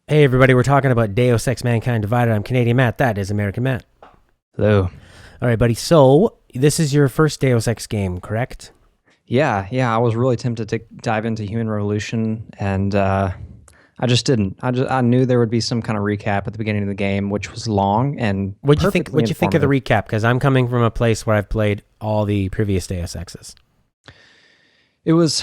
Hey everybody, we're talking about Deus Ex Mankind Divided. I'm Canadian Matt. That is American Matt. Hello. All right, buddy. So this is your first Deus Ex game, correct? Yeah. I was really tempted to dive into Human Revolution, and I just didn't. I knew there would be some kind of recap at the beginning of the game, which was long and What'd you think? perfectly What'd you think of the informative. recap? Because I'm coming from a place where I've played all the previous Deus Exes. It was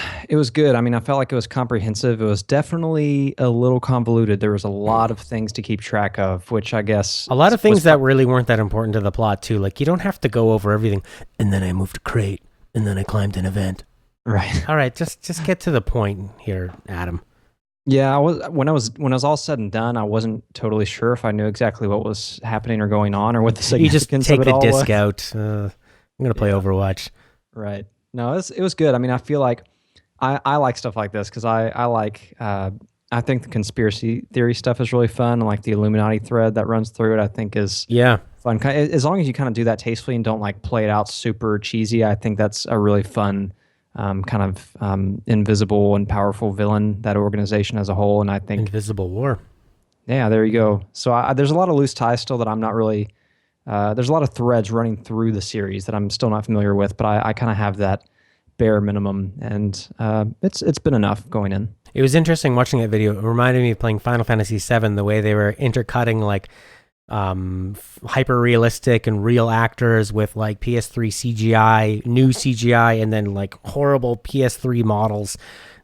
good. I mean, I felt like it was comprehensive. It was definitely a little convoluted. There was a lot of things to keep track of, which I guess A lot of was things that really weren't that important to the plot too. Like you don't have to go over everything. And then I moved a crate, and then I climbed an event. right. All right, just get to the point here, Adam. Yeah, I was all said and done. I wasn't totally sure if I knew exactly what was happening or going on, or what the You just significance take of it the all disc was. out. I'm gonna play Yeah. Overwatch. Right. No, it was good. I mean, I feel like I like stuff like this because I think the conspiracy theory stuff is really fun, and like the Illuminati thread that runs through it, I think is Yeah. fun. As long as you kind of do that tastefully and don't like play it out super cheesy, I think that's a really fun kind of invisible and powerful villain, that organization as a whole. And I think, Invisible War. yeah, there you go. So there's a lot of loose ties still that I'm not really. There's a lot of threads running through the series that I'm still not familiar with, but I kind of have that bare minimum, and it's been enough going in. It was interesting watching that video. It reminded me of playing Final Fantasy VII, the way they were intercutting like hyper realistic and real actors with like PS3 CGI, new CGI, and then like horrible PS3 models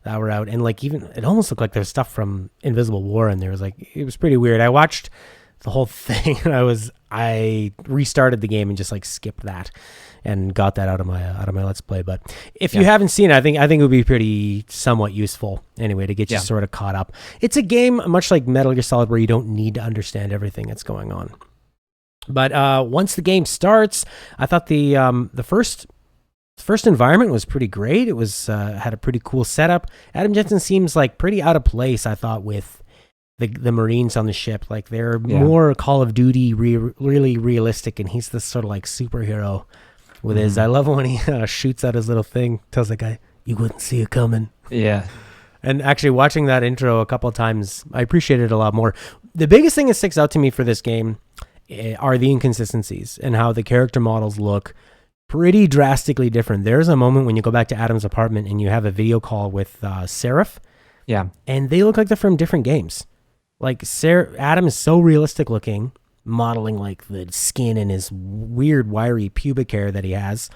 that were out. And like even it almost looked like there was stuff from Invisible War, and there was like it was pretty weird. I watched the whole thing, and I restarted the game and just like skipped that and got that out of my Let's Play. But if you Yeah. haven't seen it, I think it would be pretty somewhat useful anyway to get you Yeah. sort of caught up. It's a game much like Metal Gear Solid where you don't need to understand everything that's going on. But once the game starts, I thought the first environment was pretty great. It was had a pretty cool setup. Adam Jensen seems like pretty out of place, I thought, with the Marines on the ship. Like they're Yeah. more Call of Duty, really realistic, and he's this sort of like superhero with his. I love when he shoots out his little thing, tells the guy, "You wouldn't see it coming." Yeah. And actually, watching that intro a couple of times, I appreciate it a lot more. The biggest thing that sticks out to me for this game are the inconsistencies and how the character models look pretty drastically different. There's a moment when you go back to Adam's apartment and you have a video call with Seraph, Yeah. and they look like they're from different games. Like Adam is so realistic looking, modeling like the skin and his weird wiry pubic hair that he has.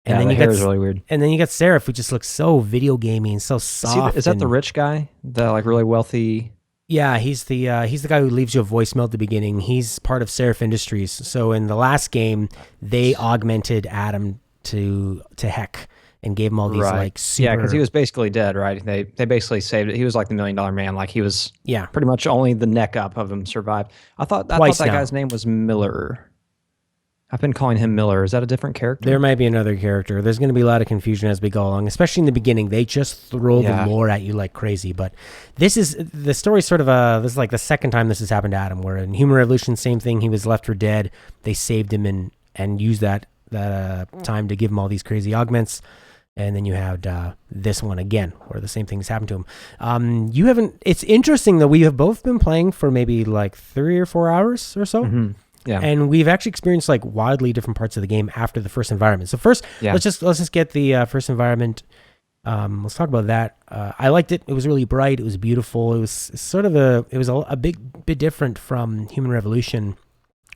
And Yeah, then the you hair got is really weird. and then you got Seraph, who just looks so video gamey and so Is, soft. is that the and- rich guy? The like really wealthy? Yeah, he's the guy who leaves you a voicemail at the beginning. He's part of Seraph Industries. So in the last game, they augmented Adam to heck and gave him all these like super. Yeah, because he was basically dead, right? They basically saved it. He was like the $1 million man. Like he was Yeah. pretty much only the neck up of him survived. I thought Twice that now. guy's name was Miller. I've been calling him Miller. Is that a different character? There might be another character. There's going to be a lot of confusion as we go along, especially in the beginning. They just throw Yeah. the lore at you like crazy. But this is the story. Sort of this is like the second time this has happened to Adam. Where in Human Revolution, same thing. He was left for dead. They saved him and used that time to give him all these crazy augments. And then you had this one again, where the same things happened to him. You haven't. It's interesting that we have both been playing for maybe like 3 or 4 hours or so. Mm-hmm. Yeah. And we've actually experienced like wildly different parts of the game after the first environment. So first, Yeah. let's just get the first environment. Let's talk about that. I liked it. It was really bright. It was beautiful. It was sort of a big bit different from Human Revolution,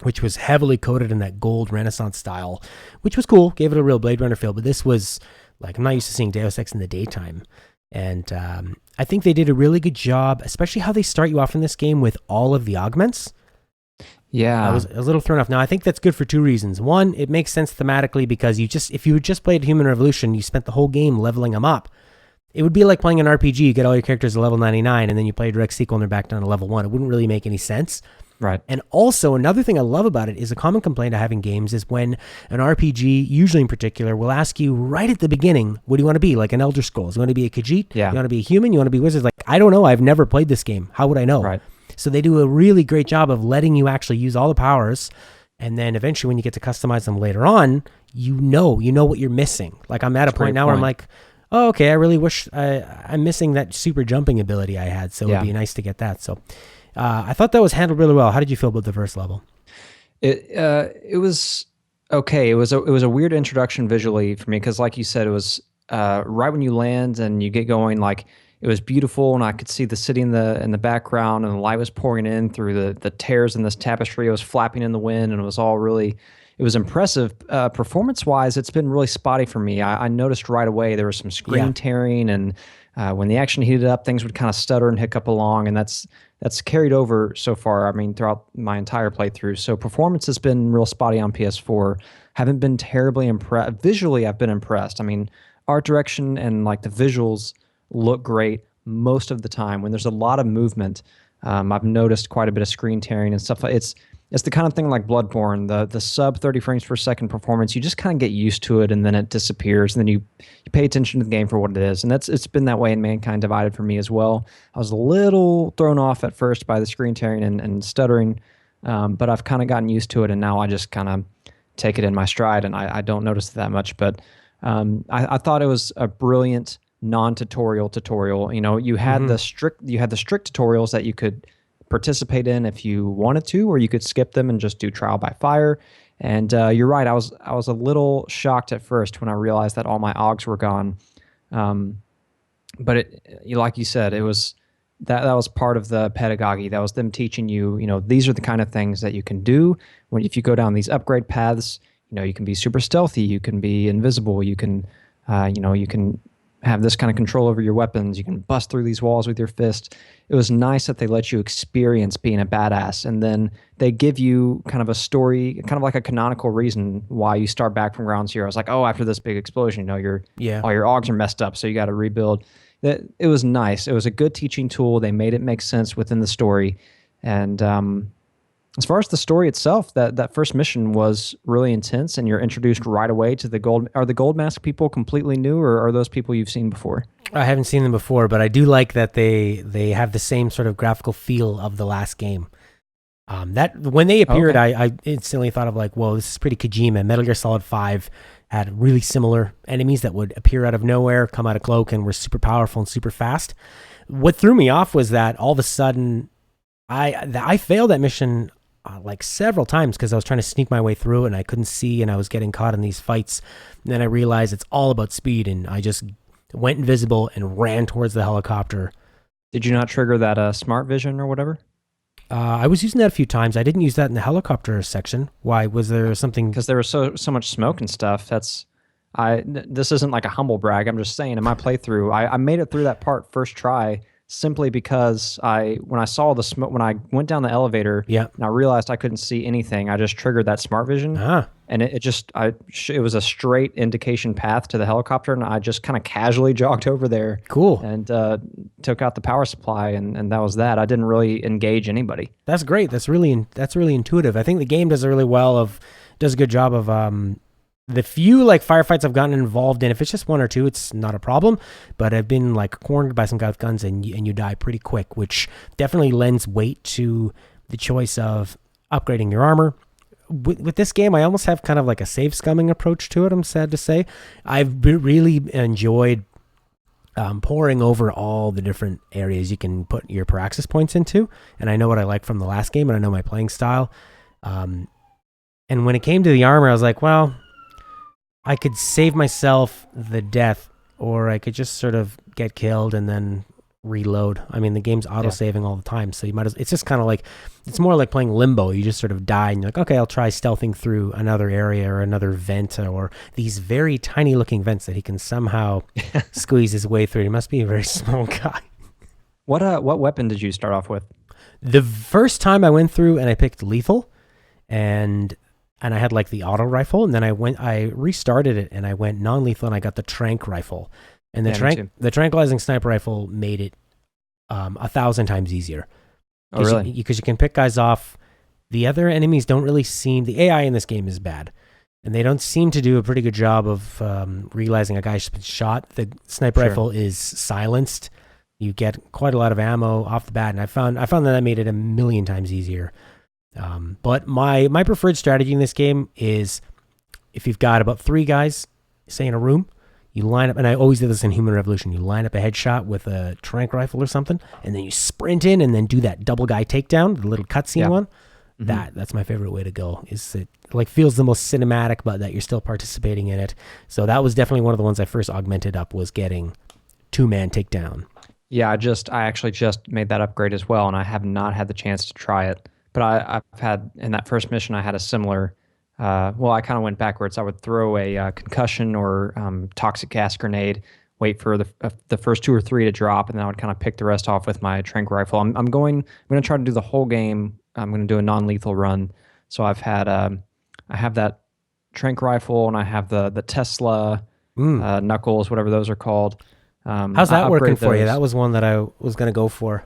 which was heavily coated in that gold Renaissance style, which was cool. Gave it a real Blade Runner feel. But this was like, I'm not used to seeing Deus Ex in the daytime. And I think they did a really good job, especially how they start you off in this game with all of the augments. Yeah. I was a little thrown off. Now, I think that's good for 2 reasons. One, it makes sense thematically because if you had just played Human Revolution, you spent the whole game leveling them up. It would be like playing an RPG. You get all your characters to level 99, and then you play a direct sequel and they're back down to level 1. It wouldn't really make any sense. Right. And also, another thing I love about it is a common complaint I have in games is when an RPG, usually in particular, will ask you right at the beginning, what do you want to be? Like an Elder Scrolls. You want to be a Khajiit? Yeah. You want to be a human? You want to be a wizard? Like, I don't know. I've never played this game. How would I know? Right. So they do a really great job of letting you actually use all the powers. And then eventually when you get to customize them later on, you know what you're missing. Like I'm at a point now where I'm like, oh, okay, I really wish I'm missing that super jumping ability I had. So it'd be nice to get that. So I thought that was handled really well. How did you feel about the first level? It was okay. It was a weird introduction visually for me because, like you said, it was right when you land and you get going. Like it was beautiful, and I could see the city in the background, and the light was pouring in through the tears in this tapestry. It was flapping in the wind, and it was all really. It was impressive. Performance wise, it's been really spotty for me. I noticed right away there was some Yeah. screen tearing, and when the action heated up, things would kind of stutter and hiccup along, and that's carried over so far. I mean, throughout my entire playthrough. So performance has been real spotty on PS4. Haven't been terribly impressed. Visually, I've been impressed. I mean, art direction and like the visuals look great most of the time. When there's a lot of movement, I've noticed quite a bit of screen tearing and stuff. It's the kind of thing like Bloodborne, the sub 30 frames per second performance. You just kind of get used to it, and then it disappears, and then you pay attention to the game for what it is. And it's been that way in Mankind Divided for me as well. I was a little thrown off at first by the screen tearing and stuttering, but I've kind of gotten used to it, and now I just kind of take it in my stride, and I don't notice it that much. But I thought it was a brilliant non-tutorial tutorial. You know, you had the strict tutorials that you could participate in if you wanted to, or you could skip them and just do trial by fire. And you're right, I was a little shocked at first when I realized that all my augs were gone. But like you said, it was that was part of the pedagogy. That was them teaching you, these are the kind of things that you can do when if you go down these upgrade paths. You can be super stealthy, you can be invisible, you can you can have this kind of control over your weapons. You can bust through these walls with your fist. It was nice that they let you experience being a badass, and then they give you kind of a story, kind of like a canonical reason why you start back from ground zero. It's like, oh, after this big explosion, all your augs are messed up, so you got to rebuild. It was nice. It was a good teaching tool. They made it make sense within the story, and as far as the story itself, that first mission was really intense, and you're introduced right away to the gold. Are the gold mask people completely new, or are those people you've seen before? I haven't seen them before, but I do like that they have the same sort of graphical feel of the last game. That when they appeared, okay. I instantly thought of like, whoa, this is pretty Kojima. Metal Gear Solid 5 had really similar enemies that would appear out of nowhere, come out of cloak, and were super powerful and super fast. What threw me off was that all of a sudden, I failed that mission like several times because I was trying to sneak my way through it and I couldn't see, and I was getting caught in these fights. And then I realized it's all about speed, and I just went invisible and ran towards the helicopter. Did you not trigger that smart vision or whatever? I was using that a few times. I didn't use that in the helicopter section. Why? Was there something? Because there was so much smoke and stuff. This isn't like a humble brag. I'm just saying in my playthrough, I made it through that part first try, simply because when I saw the smoke, when I went down the elevator, and I realized I couldn't see anything, I just triggered that smart vision, and it was a straight indication path to the helicopter, and I just kind of casually jogged over there, and took out the power supply, and that was that. I didn't really engage anybody. That's great. That's really intuitive. I think the game does a good job of the few like firefights I've gotten involved in, if it's just one or two, it's not a problem. But I've been like cornered by some guy with guns, and you die pretty quick, which definitely lends weight to the choice of upgrading your armor. With this game, I almost have kind of like a save scumming approach to it, I'm sad to say. I've really enjoyed poring over all the different areas you can put your Paraxis points into, and I know what I like from the last game, and I know my playing style. And when it came to the armor, I was like, well, I could save myself the death, or I could just sort of get killed and then reload. I mean, the game's auto-saving all the time, so you might as it's just kind of like, it's more like playing Limbo. You just sort of die, and you're like, okay, I'll try stealthing through another area or another vent, or these very tiny-looking vents that he can somehow squeeze his way through. He must be a very small guy. What weapon did you start off with? The first time I went through and I picked lethal, and I had like the auto rifle, and then I restarted it and I went non-lethal, and I got the tranq rifle, and the tranquilizing sniper rifle made it 1,000 times easier. Oh, really? Because you can pick guys off. The other enemies don't really seem, the AI in this game is bad, and they don't seem to do a pretty good job of realizing a guy's been shot. The sniper rifle is silenced. You get quite a lot of ammo off the bat, and I found that made it 1,000,000 times easier. But my preferred strategy in this game is, if you've got about 3 guys, say in a room, You line up, and I always did this in Human Revolution. You line up a headshot with a tranq rifle or something, and then you sprint in and then do that double guy takedown, the little cutscene one. That's my favorite way to go. Is it like feels the most cinematic, but that you're still participating in it. So that was definitely one of the ones I first augmented up, was getting 2-man takedown. Yeah, I actually just made that upgrade as well, and I have not had the chance to try it. But I've had, in that first mission, I had a similar. Well, I kind of went backwards. I would throw a concussion or toxic gas grenade, wait for the first 2 or 3 to drop, and then I would kind of pick the rest off with my tranq rifle. I'm going to try to do the whole game. I'm going to do a non-lethal run. So I have that tranq rifle, and I have the Tesla knuckles, whatever those are called. How's that working for you? That was one that I was going to go for.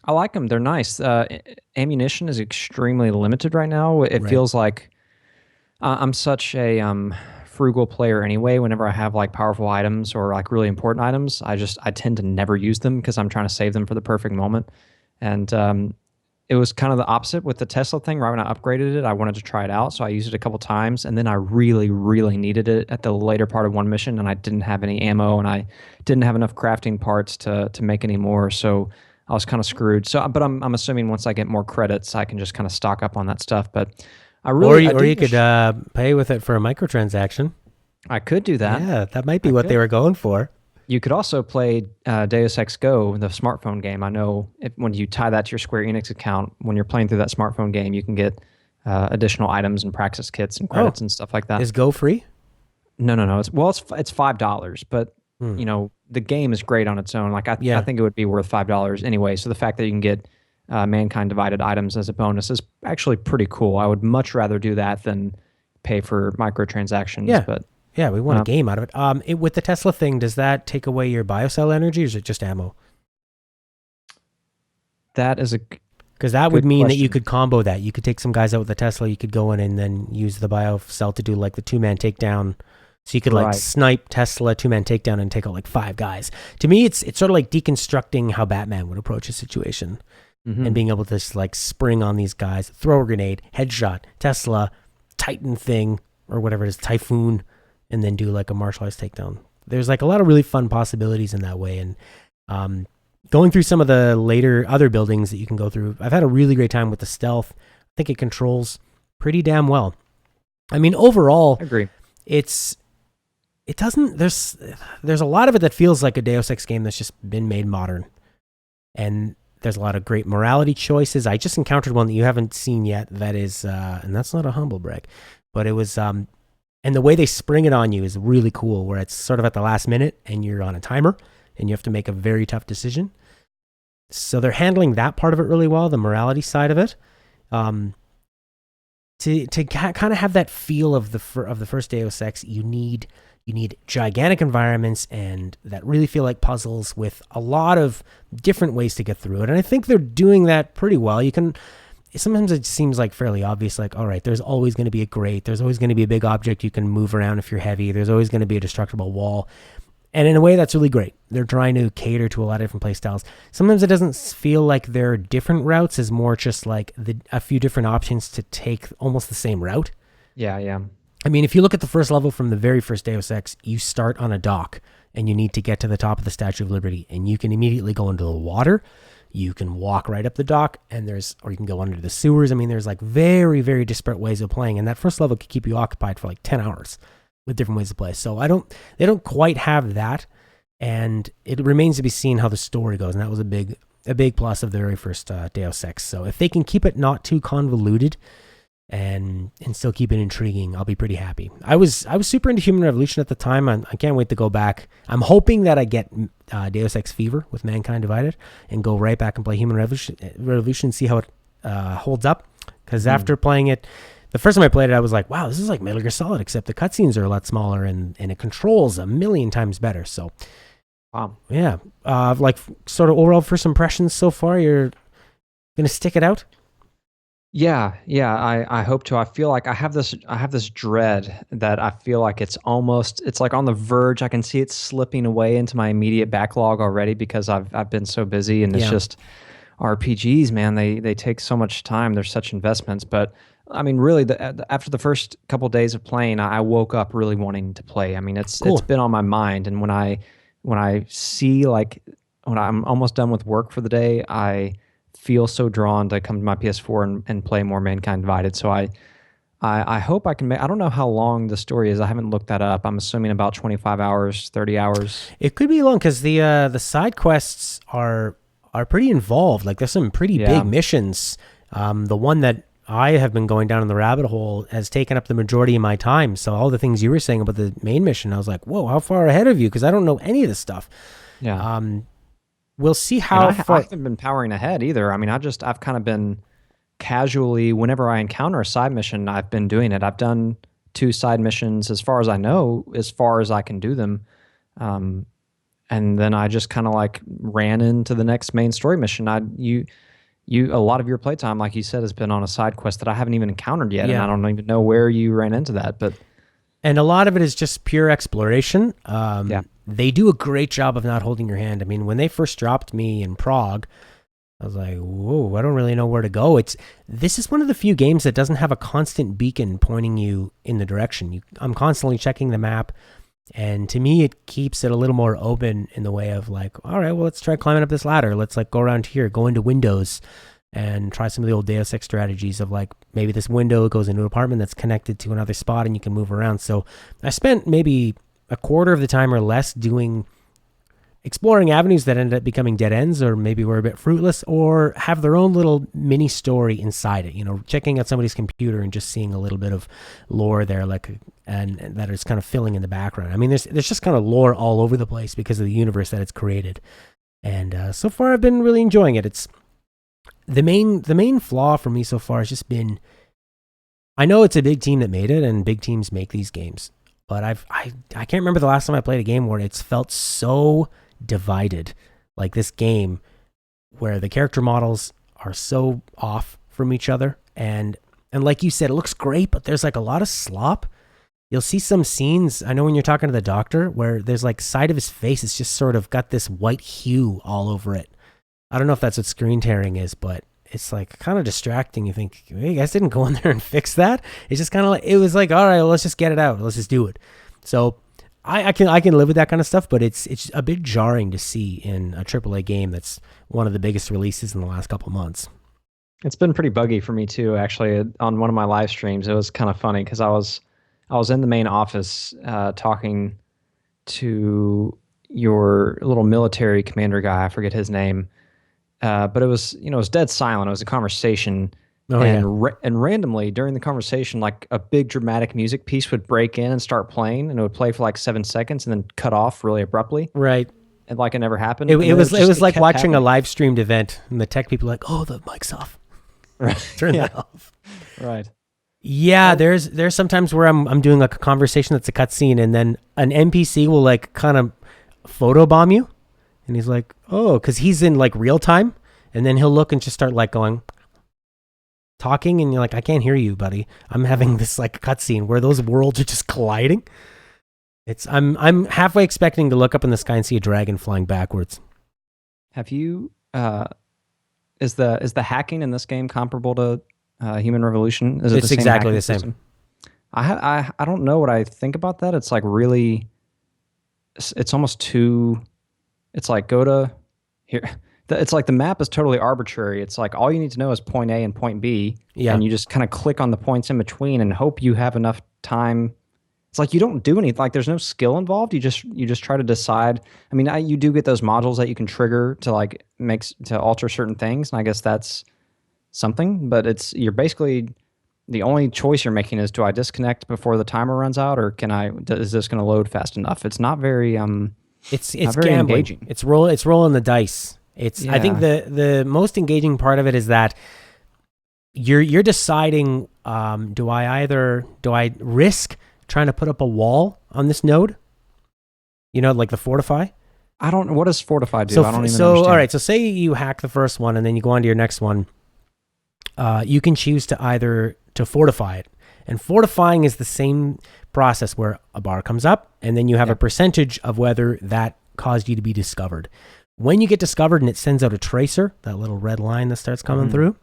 I like them. They're nice. Ammunition is extremely limited right now. It feels like I'm such a frugal player anyway. Whenever I have like powerful items or like really important items, I tend to never use them because I'm trying to save them for the perfect moment. And it was kind of the opposite with the Tesla thing. Right when I upgraded it, I wanted to try it out, so I used it a couple times, and then I really, really needed it at the later part of one mission, and I didn't have any ammo, and I didn't have enough crafting parts to make any more, so I was kind of screwed. So, but I'm assuming once I get more credits, I can just kind of stock up on that stuff. But I really, or you could pay with it for a microtransaction. I could do that. Yeah, that might be what they were going for. You could also play Deus Ex Go, the smartphone game. I know when you tie that to your Square Enix account, when you're playing through that smartphone game, you can get additional items and practice kits and credits and stuff like that. Is Go free? No. It's $5, but you know the game is great on its own. Like I think it would be worth $5 anyway. So the fact that you can get Mankind Divided items as a bonus is actually pretty cool. I would much rather do that than pay for microtransactions. Yeah. But yeah, we want a game out of it. With the Tesla thing, does that take away your biocell energy, or is it just ammo? That is because that would mean that you could combo that. You could take some guys out with the Tesla. You could go in and then use the biocell to do like the 2-man takedown. So you could like snipe Tesla 2-man takedown and take out like 5 guys. To me, it's sort of like deconstructing how Batman would approach a situation and being able to just like spring on these guys, throw a grenade, headshot, Tesla, Titan thing or whatever it is, Typhoon, and then do like a martialized takedown. There's like a lot of really fun possibilities in that way. And going through some of the later other buildings that you can go through, I've had a really great time with the stealth. I think it controls pretty damn well. I mean, overall, I agree. There's a lot of it that feels like a Deus Ex game that's just been made modern. And there's a lot of great morality choices. I just encountered one that you haven't seen yet that is, and that's not a humble brag, but it was, and the way they spring it on you is really cool, where it's sort of at the last minute and you're on a timer and you have to make a very tough decision. So they're handling that part of it really well, the morality side of it. To kind of have that feel of the first Deus Ex, you need gigantic environments and that really feel like puzzles with a lot of different ways to get through it. And I think they're doing that pretty well. Sometimes it seems like fairly obvious, like, all right, there's always going to be a grate. There's always going to be a big object you can move around if you're heavy. There's always going to be a destructible wall. And in a way, that's really great. They're trying to cater to a lot of different play styles. Sometimes it doesn't feel like there are different routes, as more just like a few different options to take almost the same route. Yeah. I mean, if you look at the first level from the very first Deus Ex, you start on a dock and you need to get to the top of the Statue of Liberty, and you can immediately go into the water. You can walk right up the dock, or you can go under the sewers. I mean, there's like very, very disparate ways of playing, and that first level could keep you occupied for like 10 hours with different ways to play. So they don't quite have that, and it remains to be seen how the story goes, and that was a big plus of the very first Deus Ex. So if they can keep it not too convoluted and still keep it intriguing, I'll be pretty happy. I was super into Human Revolution at the time. I can't wait to go back. I'm hoping that I get Deus Ex Fever with Mankind Divided and go right back and play Human Revolution, see how it holds up. Because after playing it, the first time I played it, I was like, wow, this is like Metal Gear Solid, except the cutscenes are a lot smaller and it controls a million times better. So, wow. Yeah. Like sort of overall first impressions so far, you're going to stick it out? Yeah, I hope to. I feel like I have this dread that I feel like it's like on the verge. I can see it slipping away into my immediate backlog already because I've been so busy, and it's just RPGs, man. They take so much time. They're such investments, but I mean, really, after the first couple of days of playing, I woke up really wanting to play. I mean, it's Cool. been on my mind, and when I see like when I'm almost done with work for the day, I feel so drawn to come to my PS4 and play more Mankind Divided. So I hope I can make. I don't know how long the story is. I haven't looked that up. I'm assuming about 25 hours, 30 hours. It could be long because the side quests are pretty involved. Like there's some pretty big Yeah. missions. The one that I have been going down in the rabbit hole has taken up the majority of my time. So all the things you were saying about the main mission, I was like, whoa, how far ahead of you? Because I don't know any of this stuff. Yeah. We'll see And how I far. haven't been powering ahead either. I mean, I've kind of been casually, whenever I encounter a side mission, I've been doing it. I've done 2 side missions as far as I know, as far as I can do them. Um, and then I just kind of like ran into the next main story mission. A lot of your playtime, like you said, has been on a side quest that I haven't even encountered yet, and I Yeah. don't even know where you ran into that. But And a lot of it is just pure exploration. yeah, They do a great job of not holding your hand. I mean, when they first dropped me in Prague, I was like, whoa, I don't really know where to go. This is one of the few games that doesn't have a constant beacon pointing you in the direction. I'm constantly checking the map, and to me, it keeps it a little more open in the way of like, all right, well, let's try climbing up this ladder. Let's like go around here, go into windows, and try some of the old Deus Ex strategies of like maybe this window goes into an apartment that's connected to another spot and you can move around. So I spent maybe a quarter of the time or less exploring avenues that ended up becoming dead ends, or maybe were a bit fruitless, or have their own little mini story inside it. Checking out somebody's computer and just seeing a little bit of lore there, like and that is kind of filling in the background. I mean, there's just kind of lore all over the place because of the universe that it's created, and so far I've been really enjoying it. It's the main flaw for me so far has just been, I know it's a big team that made it, and big teams make these games, but I can't remember the last time I played a game where it's felt so divided like this game, where the character models are so off from each other, and like you said, it looks great, but there's like a lot of slop. You'll see some scenes, I know when you're talking to the doctor, where there's like side of his face, it's just sort of got this white hue all over it. I don't know if that's what screen tearing is, but it's like kind of distracting. You think, hey, you guys didn't go in there and fix that? It's just kind of like, it was like, all right, well, let's just get it out. Let's just do it. So I can live with that kind of stuff, but it's a bit jarring to see in a AAA game that's one of the biggest releases in the last couple of months. it's been pretty buggy for me too. Actually, on one of my live streams, it was kind of funny because I was in the main office talking to your little military commander guy. I forget his name. But it was, it was dead silent. It was a conversation, Oh, and yeah. and randomly during the conversation, like a big dramatic music piece would break in and start playing, and it would play for like 7 seconds and then cut off really abruptly, Right. and like it never happened. It And then was it like kept watching a happening. live streamed event, and the tech people are like, oh, the mic's off. Right. Turn Yeah. that off. Right. Yeah, Oh, there's sometimes where I'm doing like a conversation that's a cutscene, and then an NPC will like kind of photobomb you, and he's like, oh, because he's in like real time, and then he'll look and just start like going talking, and you're like, I can't hear you, buddy. I'm having this like cutscene where those worlds are just colliding. I'm halfway expecting to look up in the sky and see a dragon flying backwards. have you? Is the hacking in this game comparable to Human Revolution? Is it It's the same exactly hacking the same. system? I don't know what I think about that. It's like really, it's almost too. It's like go to here. It's like the map is totally arbitrary. It's like all you need to know is point A and point B, Yeah. and you just kind of click on the points in between and hope you have enough time. It's like you don't do anything. Like there's no skill involved. You just try to decide. I mean, you do get those modules that you can trigger to like to alter certain things, and I guess that's something. But you're basically the only choice you're making is, do I disconnect before the timer runs out, or is this going to load fast enough? It's not very It's not very gambling. engaging. It's rolling the dice. I think Yeah. the most engaging part of it is that you're deciding, do I risk trying to put up a wall on this node? Like the fortify. I don't. What does Fortify do? So I don't even so understand. all right. So say you hack the first one and then you go on to your next one. You can choose to either to fortify it, and fortifying is the same process where a bar comes up and then you have Yeah. a percentage of whether that caused you to be discovered. When you get discovered and it sends out a tracer, that little red line that starts coming Mhm. through,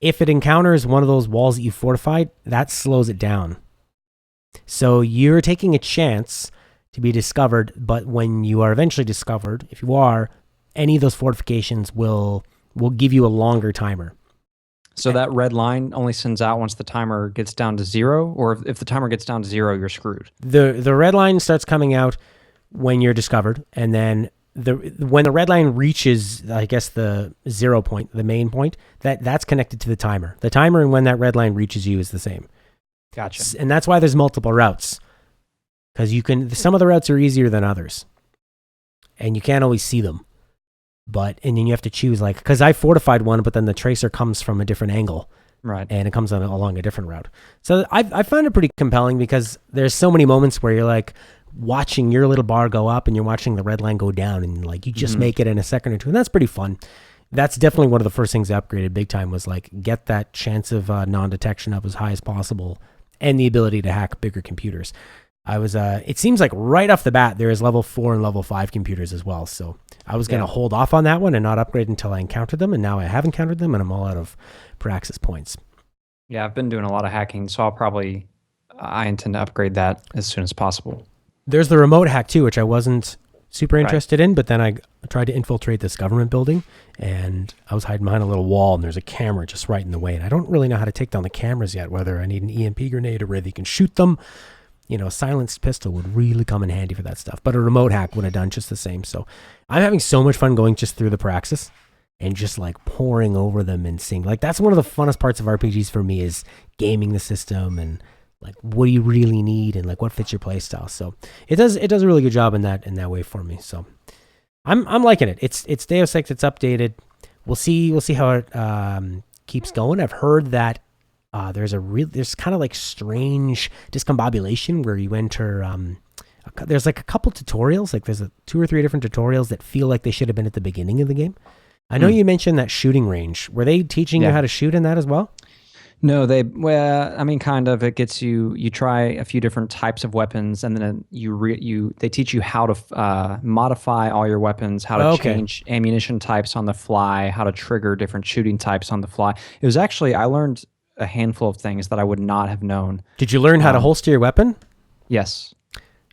If it encounters one of those walls that you fortified, that slows it down. So you're taking a chance to be discovered, but when you are eventually discovered, if you are, any of those fortifications will give you a longer timer. So that red line only sends out once the timer gets down to 0, or if the timer gets down to 0, you're screwed. The red line starts coming out when you're discovered, and then when the red line reaches, I guess, the 0 point, the main point, that's connected to the timer. The timer and when that red line reaches you is the same. Gotcha. And that's why there's multiple routes, because some of the routes are easier than others, and you can't always see them. And then you have to choose, like, because I fortified one, but then the tracer comes from a different angle. Right. And it comes along a different route. So I find it pretty compelling because there's so many moments where you're like watching your little bar go up and you're watching the red line go down, and like you just make it in a second or two. And that's pretty fun. That's definitely one of the first things I upgraded big time, was like get that chance of non-detection up as high as possible and the ability to hack bigger computers. It seems like right off the bat, there is level 4 and level 5 computers as well. So I was going to hold off on that one and not upgrade until I encountered them. And now I have encountered them and I'm all out of Praxis points. Yeah, I've been doing a lot of hacking, so I intend to upgrade that as soon as possible. There's the remote hack too, which I wasn't super interested in, but then I tried to infiltrate this government building and I was hiding behind a little wall and there's a camera just right in the way. And I don't really know how to take down the cameras yet, whether I need an EMP grenade or whether you can shoot them. You know, a silenced pistol would really come in handy for that stuff, but a remote hack would have done just the same. So I'm having so much fun going just through the Praxis and just like pouring over them and seeing, like, that's one of the funnest parts of RPGs for me, is gaming the system and like what do you really need and like what fits your play style. So it does a really good job in that way for me. So I'm liking it. It's Deus Ex. It's updated. We'll see how it keeps going. I've heard that there's kind of like strange discombobulation where you enter. There's like a couple tutorials. Like there's 2 or 3 different tutorials that feel like they should have been at the beginning of the game. I know you mentioned that shooting range. Were they teaching you how to shoot in that as well? No, kind of. It gets you try a few different types of weapons, and then they teach you how to modify all your weapons, how to change ammunition types on the fly, how to trigger different shooting types on the fly. It was actually, I learned a handful of things that I would not have known. Did you learn how to holster your weapon? Yes.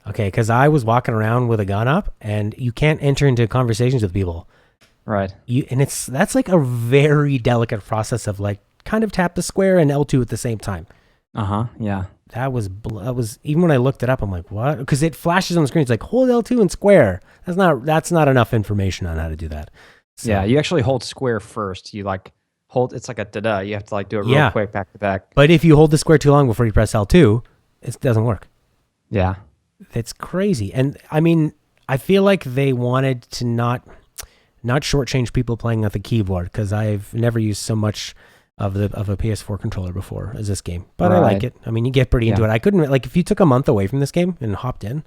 Okay, because I was walking around with a gun up, and you can't enter into conversations with people. Right. That's like a very delicate process of like kind of tap the square and L2 at the same time. Yeah. That was even when I looked it up, I'm like, what? Because it flashes on the screen. It's like hold L2 and square. That's not enough information on how to do that. So, yeah, you actually hold square first. You like hold. It's like a da-da. You have to like do it real quick back to back. But if you hold the square too long before you press L2, it doesn't work. Yeah. It's crazy. And I mean, I feel like they wanted to not shortchange people playing with a keyboard, because I've never used so much of a PS4 controller before as this game. But I like it. I mean, you get pretty into it. I couldn't, like, if you took a month away from this game and hopped in,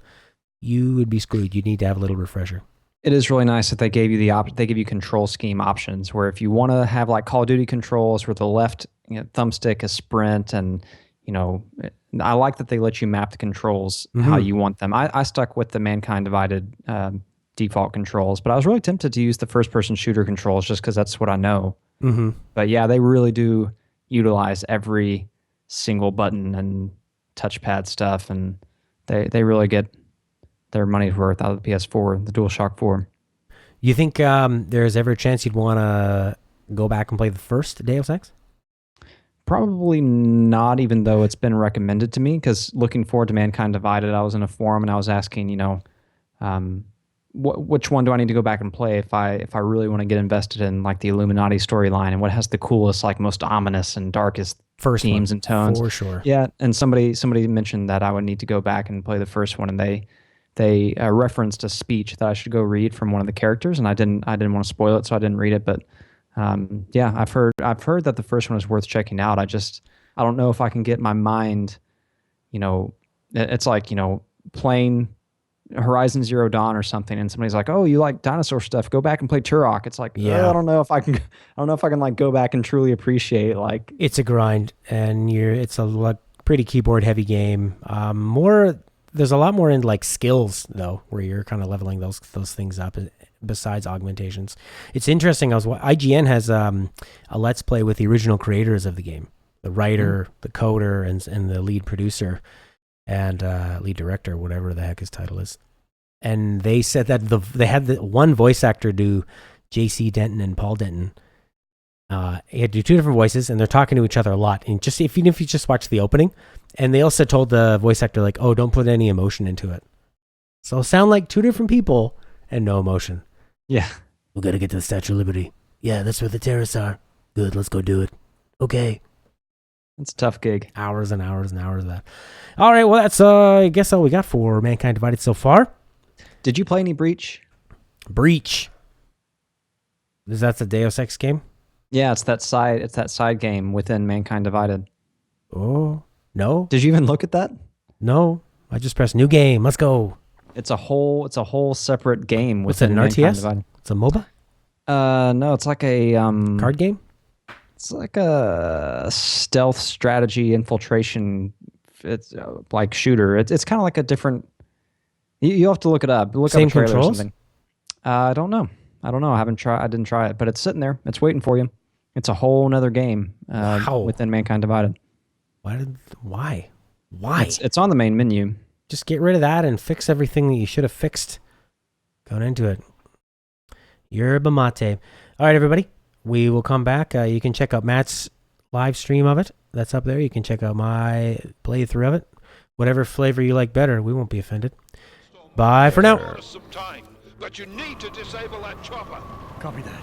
you would be screwed. You'd need to have a little refresher. It is really nice that they gave you they give you control scheme options, where if you want to have like Call of Duty controls where the left thumbstick is sprint, and I like that they let you map the controls how you want them. I stuck with the Mankind Divided default controls, but I was really tempted to use the first-person shooter controls just because that's what I know. But yeah, they really do utilize every single button and touchpad stuff, and they really get their money's worth out of the PS4, the DualShock 4. You think there's ever a chance you'd want to go back and play the first Deus Ex? Probably not, even though it's been recommended to me, because looking forward to Mankind Divided, I was in a forum and I was asking, which one do I need to go back and play if I really want to get invested in like the Illuminati storyline and what has the coolest, like most ominous and darkest first themes and tones. For sure. Yeah, and somebody mentioned that I would need to go back and play the first one, and they referenced a speech that I should go read from one of the characters, and I didn't want to spoil it, so I didn't read it. But yeah, I've heard that the first one is worth checking out. I don't know if I can get my mind. It's like playing Horizon Zero Dawn or something, and somebody's like, "Oh, you like dinosaur stuff? Go back and play Turok." It's like, I don't know if I can. I don't know if I can like go back and truly appreciate like. It's a grind, and it's a pretty keyboard heavy game. There's a lot more in like skills though, where you're kind of leveling those things up, besides augmentations. It's interesting. IGN has a Let's Play with the original creators of the game, the writer, the coder, and the lead producer and lead director, whatever the heck his title is. And they said that they had the one voice actor do J.C. Denton and Paul Denton. He had to do two different voices, and they're talking to each other a lot. And even if you just watch the opening, and they also told the voice actor, like, oh, don't put any emotion into it. So it'll sound like two different people and no emotion. Yeah. We got to get to the Statue of Liberty. Yeah, that's where the terrorists are. Good, let's go do it. Okay. It's a tough gig. Hours and hours and hours of that. All right, well, that's, I guess, all we got for Mankind Divided so far. Did you play any Breach? Breach. Is that the Deus Ex game? Yeah, it's that side game within Mankind Divided. Oh, no. Did you even look at that? No. I just pressed new game. Let's go. It's a whole separate game What's it, within an Mankind RTS? Divided. It's a MOBA? No, it's like a Card game? It's like a stealth strategy infiltration. It's like shooter. It's kind of like a different. You have to look it up. Look Same up a trailer controls? or something. I don't know. I didn't try it, but it's sitting there. It's waiting for you. It's a whole nother game within Mankind Divided. Why? It's on the main menu. Just get rid of that and fix everything that you should have fixed going into it. Yerba mate. All right, everybody. We will come back. You can check out Matt's live stream of it. That's up there. You can check out my playthrough of it. Whatever flavor you like better, we won't be offended. Bye for now. But you need to disable that chopper. Copy that.